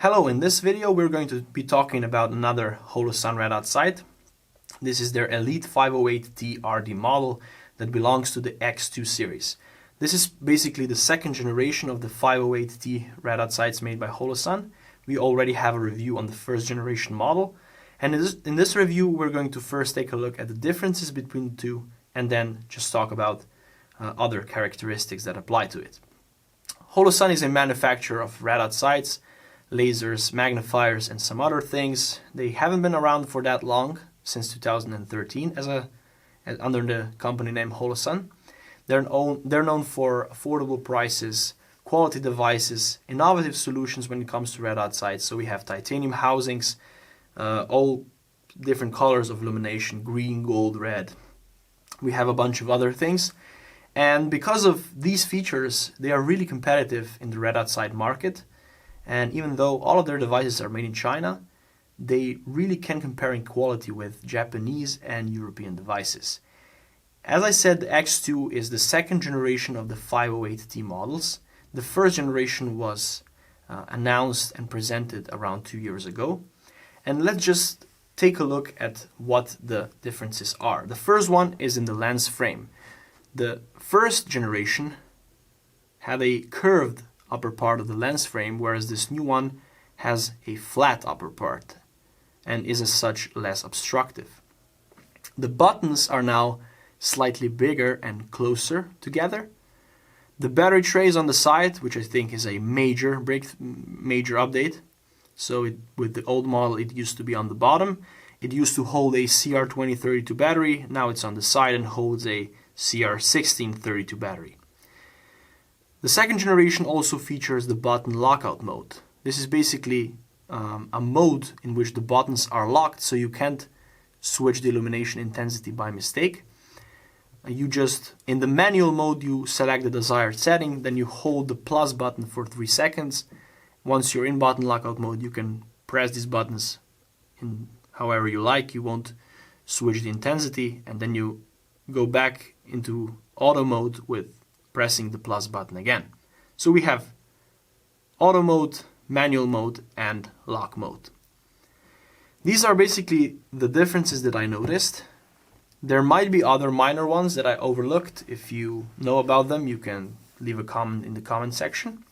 Hello, in this video we're going to be talking about another Holosun red dot sight. This is their Elite 508T RD model that belongs to the X2 series. This is basically the second generation of the 508T red dot sights made by Holosun. We already have a review on the first generation model, and in this review we're going to first take a look at the differences between the two and then just talk about other characteristics that apply to it. Holosun is a manufacturer of red dot sights, lasers, magnifiers, and some other things. They haven't been around for that long, since 2013, under the company name Holosun. They're known for affordable prices, quality devices, innovative solutions when it comes to red dot sights. So we have titanium housings, all different colors of illumination, green, gold, red. We have a bunch of other things. And because of these features, they are really competitive in the red dot sight market. And even though all of their devices are made in China, they really can compare in quality with Japanese and European devices. As I said, the X2 is the second generation of the 508T models. The first generation was announced and presented around 2 years ago. And let's just take a look at what the differences are. The first one is in the lens frame. The first generation had a curved upper part of the lens frame, whereas this new one has a flat upper part and is as such less obstructive. The buttons are now slightly bigger and closer together. The battery tray is on the side, which I think is a major update. So with the old model it used to be on the bottom. It used to hold a CR2032 battery. Now it's on the side and holds a CR1632 battery. The second generation also features the button lockout mode. This is basically a mode in which the buttons are locked, so you can't switch the illumination intensity by mistake. In the manual mode, you select the desired setting, then you hold the plus button for 3 seconds. Once you're in button lockout mode, you can press these buttons in however you like. You won't switch the intensity, and then you go back into auto mode with pressing the plus button again. So we have auto mode, manual mode, and lock mode. These are basically the differences that I noticed. There might be other minor ones that I overlooked. If you know about them, you can leave a comment in the comment section.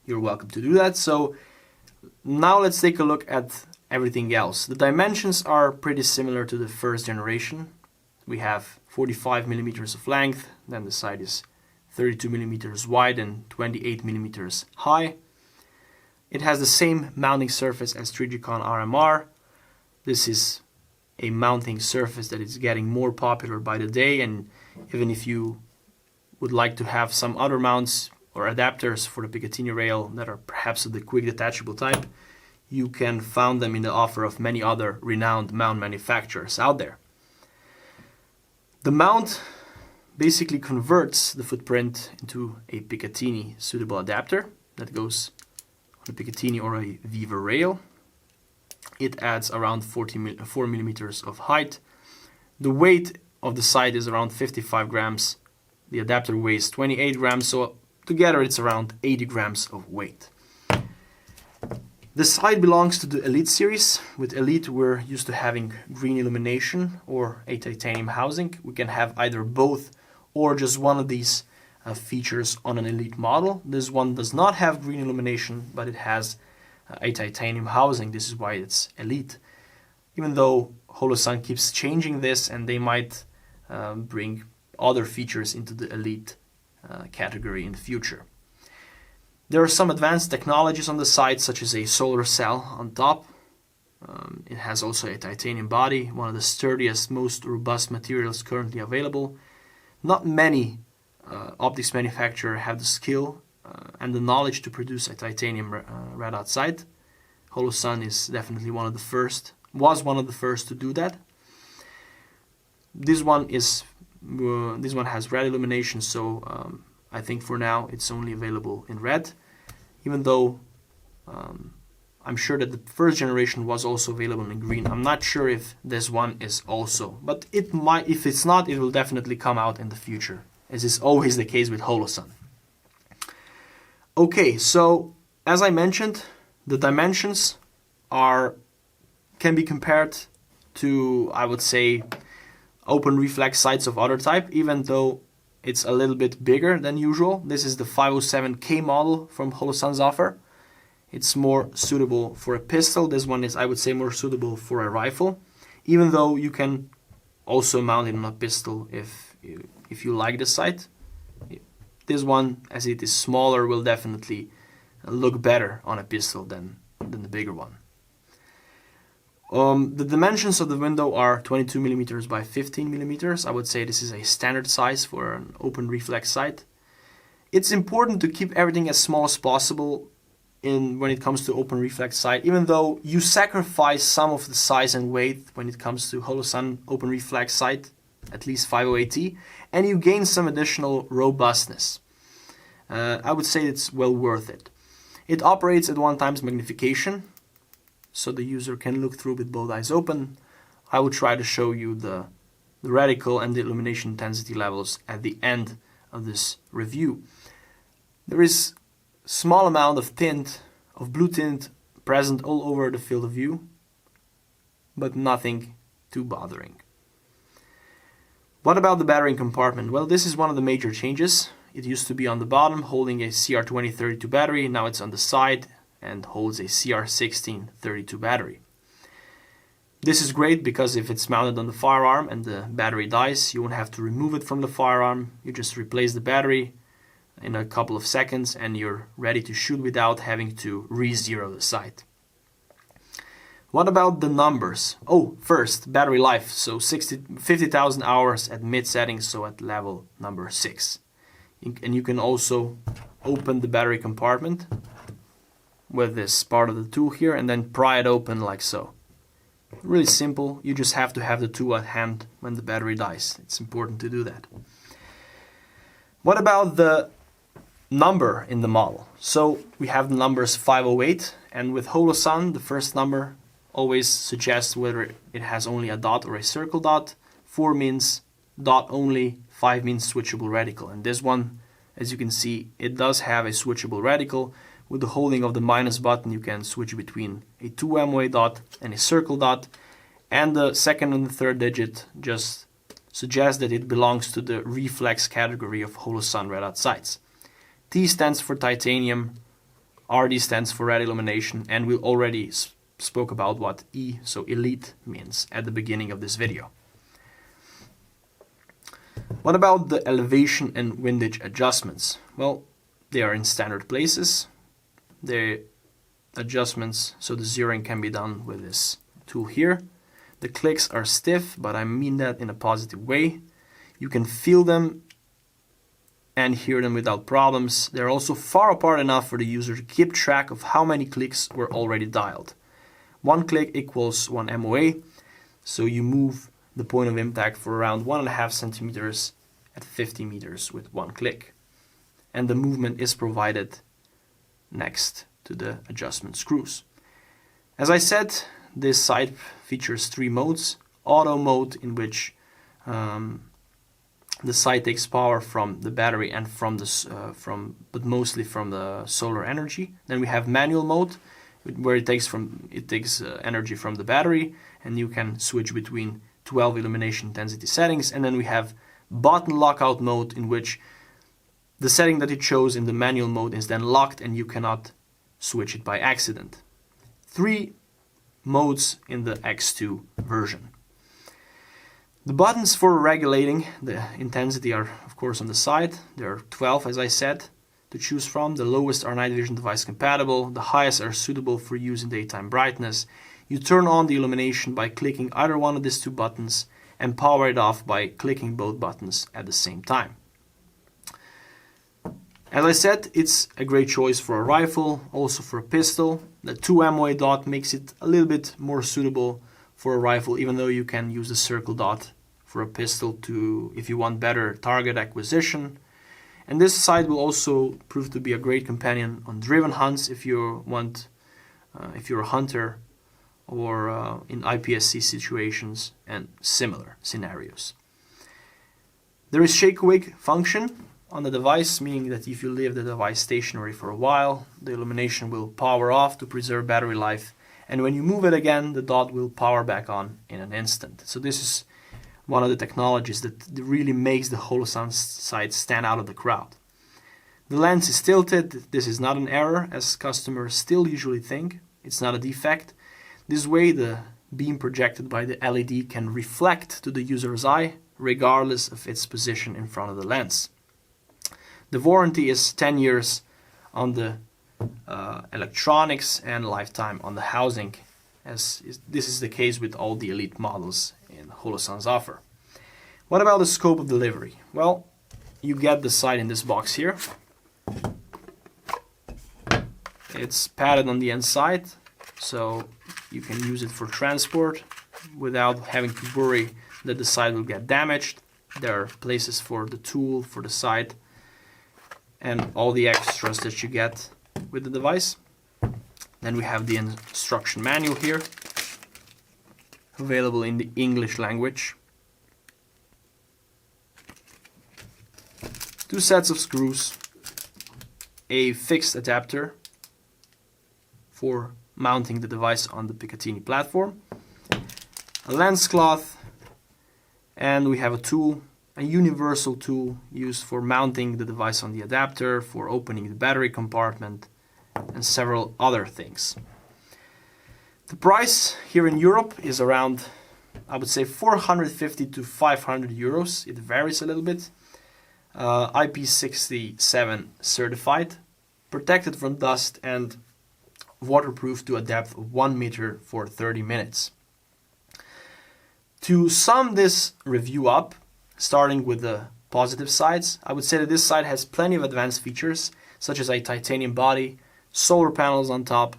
You're welcome to do that. So now let's take a look at everything else. The dimensions are pretty similar to the first generation. We have 45 millimeters of length, then the sight is 32 millimeters wide and 28 millimeters high. It has the same mounting surface as Trigicon RMR. This is a mounting surface that is getting more popular by the day, and even if you would like to have some other mounts or adapters for the Picatinny rail that are perhaps of the quick detachable type, you can find them in the offer of many other renowned mount manufacturers out there. The mount basically converts the footprint into a Picatinny suitable adapter that goes on a Picatinny or a Viva rail. It adds around 4 millimeters of height. The weight of the sight is around 55 grams. The adapter weighs 28 grams, so together it's around 80 grams of weight. The sight belongs to the Elite series. With Elite, we're used to having green illumination or a titanium housing. We can have either both or just one of these features on an Elite model. This one does not have green illumination, but it has a titanium housing. This is why it's Elite. Even though Holosun keeps changing this, and they might bring other features into the Elite category in the future. There are some advanced technologies on the side, such as a solar cell on top. It has also a titanium body, one of the sturdiest, most robust materials currently available. Not many optics manufacturers have the skill and the knowledge to produce a titanium red dot sight. Holosun is definitely one of the first to do that. This one has red illumination, so I think for now it's only available in red, even though I'm sure that the first generation was also available in green. I'm not sure if this one is also, but it might. If it's not, it will definitely come out in the future, as is always the case with Holosun. Okay, so as I mentioned, The dimensions can be compared to, I would say, open reflex sights of other type, even though it's a little bit bigger than usual. This is the 507K model from Holosun's offer. It's more suitable for a pistol. This one is, I would say, more suitable for a rifle, even though you can also mount it on a pistol if you like the sight. This one, as it is smaller, will definitely look better on a pistol than the bigger one. The dimensions of the window are 22 millimeters by 15 millimeters. I would say this is a standard size for an open reflex sight. It's important to keep everything as small as possible when it comes to open reflex sight, even though you sacrifice some of the size and weight when it comes to Holosun open reflex sight, at least 508T, and you gain some additional robustness. I would say it's well worth it. It operates at 1x magnification, so the user can look through with both eyes open. I will try to show you the reticle and the illumination intensity levels at the end of this review. There is small amount of tint, of blue tint, present all over the field of view, but nothing too bothering. What about the battery compartment? Well, this is one of the major changes. It used to be on the bottom holding a CR2032 battery, now it's on the side and holds a CR1632 battery. This is great because if it's mounted on the firearm and the battery dies, you won't have to remove it from the firearm. You just replace the battery in a couple of seconds and you're ready to shoot without having to re-zero the sight. What about the numbers? Oh, first, battery life. So 50,000 hours at mid settings, so at level number 6. And you can also open the battery compartment with this part of the tool here and then pry it open like so. Really simple. You just have to have the tool at hand when the battery dies. It's important to do that. What about the number in the model? So we have the numbers 508, and with Holosun the first number always suggests whether it has only a dot or a circle dot. 4 means dot only, 5 means switchable reticle, and this one, as you can see, it does have a switchable reticle. With the holding of the minus button you can switch between a 2 MOA dot and a circle dot, and the second and the third digit just suggests that it belongs to the reflex category of Holosun red dot sights. T stands for titanium, RD stands for red illumination, and we already spoke about what E, so elite, means at the beginning of this video. What about the elevation and windage adjustments? Well, they are in standard places. The adjustments, so the zeroing can be done with this tool here. The clicks are stiff, but I mean that in a positive way. You can feel them and hear them without problems. They're also far apart enough for the user to keep track of how many clicks were already dialed. 1 click equals 1 MOA, so you move the point of impact for around 1.5 centimeters at 50 meters with 1 click. And the movement is provided next to the adjustment screws. As I said, this sight features 3 modes. Auto mode, in which the sight takes power from the battery and but mostly from the solar energy. Then we have manual mode, where it takes energy from the battery, and you can switch between 12 illumination intensity settings. And then we have button lockout mode, in which the setting that you chose in the manual mode is then locked and you cannot switch it by accident. 3 modes in the X2 version. The buttons for regulating the intensity are of course on the side. There are 12, as I said, to choose from. The lowest are night vision device compatible. The highest are suitable for use in daytime brightness. You turn on the illumination by clicking either one of these 2 buttons and power it off by clicking both buttons at the same time. As I said, it's a great choice for a rifle, also for a pistol. The 2 MOA dot makes it a little bit more suitable for a rifle, even though you can use the circle dot for a pistol if you want better target acquisition. And this sight will also prove to be a great companion on driven hunts if you're a hunter, or in IPSC situations and similar scenarios. There is shake awake function. on the device, meaning that if you leave the device stationary for a while, the illumination will power off to preserve battery life, and when you move it again, the dot will power back on in an instant. So this is one of the technologies that really makes the Holosun site stand out of the crowd. The lens is tilted. This is not an error, as customers still usually think. It's not a defect. This way, the beam projected by the LED can reflect to the user's eye, regardless of its position in front of the lens. The warranty is 10 years on the electronics and lifetime on the housing, as this is the case with all the Elite models in Holosun's offer. What about the scope of delivery? Well, you get the sight in this box here. It's padded on the inside, so you can use it for transport without having to worry that the sight will get damaged. There are places for the tool, for the sight, and all the extras that you get with the device. Then we have the instruction manual here, available in the English language. 2 sets of screws, a fixed adapter for mounting the device on the Picatinny platform, a lens cloth, and we have a tool, a universal tool used for mounting the device on the adapter, for opening the battery compartment, and several other things. The price here in Europe is around, I would say, 450 to 500 euros. It varies a little bit. IP67 certified, protected from dust, and waterproof to a depth of 1 meter for 30 minutes. To sum this review up, starting with the positive sides, I would say that this side has plenty of advanced features, such as a titanium body, solar panels on top,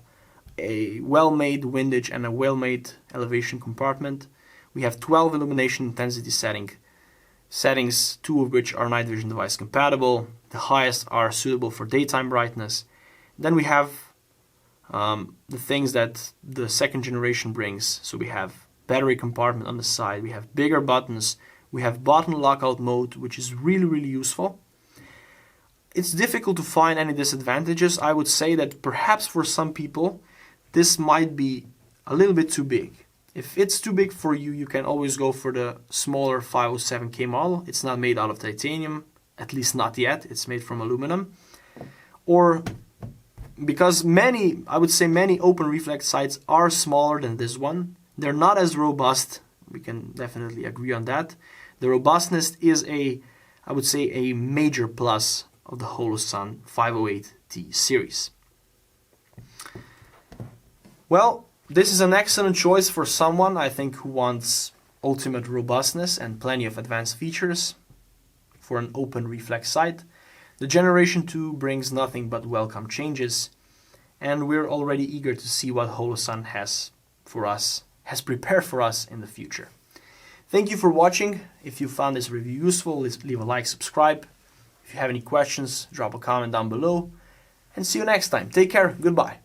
a well-made windage and a well-made elevation compartment. We have 12 illumination intensity settings, 2 of which are night vision device compatible. The highest are suitable for daytime brightness. Then we have the things that the second generation brings. So we have battery compartment on the side, we have bigger buttons, we have button lockout mode, which is really useful. It's difficult to find any disadvantages. I would say that perhaps for some people this might be a little bit too big. If it's too big for you, you can always go for the smaller 507K model. It's not made out of titanium, at least not yet. It's made from aluminum. Or because I would say many open reflex sights are smaller than this one, they're not as robust. We can definitely agree on that. The robustness is I would say a major plus of the Holosun 508T series. Well, this is an excellent choice for someone, I think, who wants ultimate robustness and plenty of advanced features for an open reflex sight. The Generation 2 brings nothing but welcome changes, and we're already eager to see what Holosun has prepared for us in the future. Thank you for watching. If you found this review useful, leave a like, subscribe. If you have any questions, drop a comment down below, and see you next time. Take care. Goodbye.